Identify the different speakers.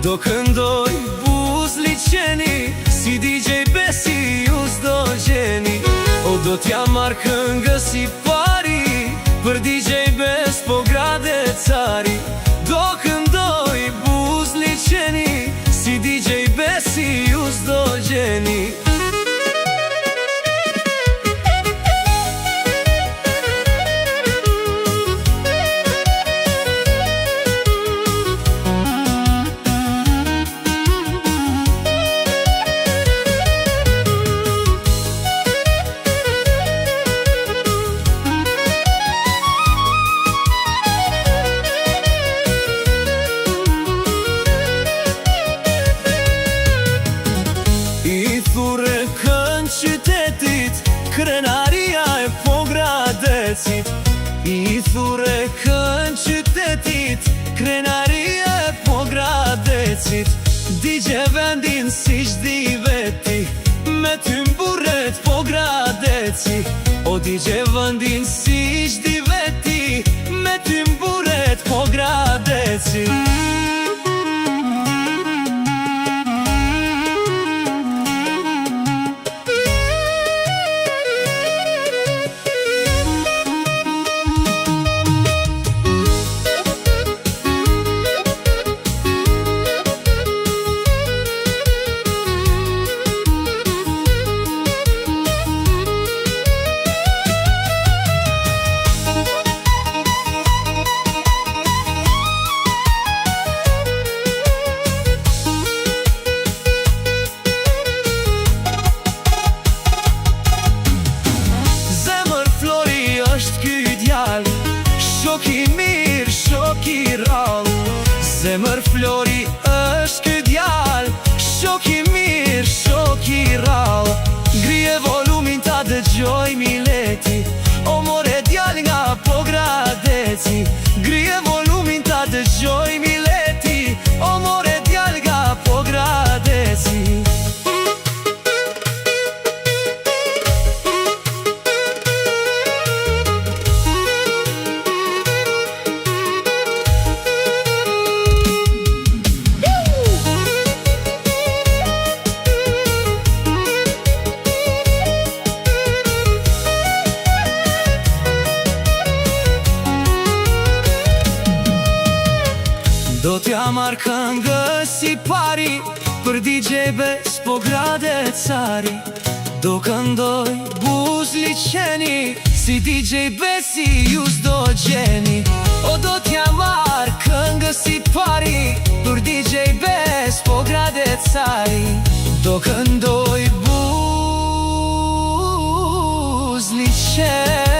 Speaker 1: Do këndoj buz liqeni, si DJ Besi ju s'do gjeni. O do t'ja marrë këngës si pari, për DJ Bes po grade cari. Do këndoj buz liqeni, si DJ Besi ju s'do gjeni. Thure kën qytetit, krenaria e Pogradecit. I thure kën qytetit, krenaria e Pogradecit. Digje vendin si shdi veti, me ty mburret Pogradeci. O digje vendin si shdi veti, me ty mburret Pogradeci. Shok i mirë, shok i rall, zemër Flori është ky djal. Shok i mirë, shok i rall, ngrije volumin ta dëgjoj Mileti. O more djal nga Pogradeci, ngrije volumin ta dëgjoj Mileti. O more djal nga Pogradeci. Do t'ja marrë këngës si pari, për DJ Bes Pogradecari. Do këndoj buz liqeni, si DJ Besi ju s'do gjeni. O do t'ja marrë këngës si pari, për DJ Bes Pogradecari. Do këndoj buz liqeni.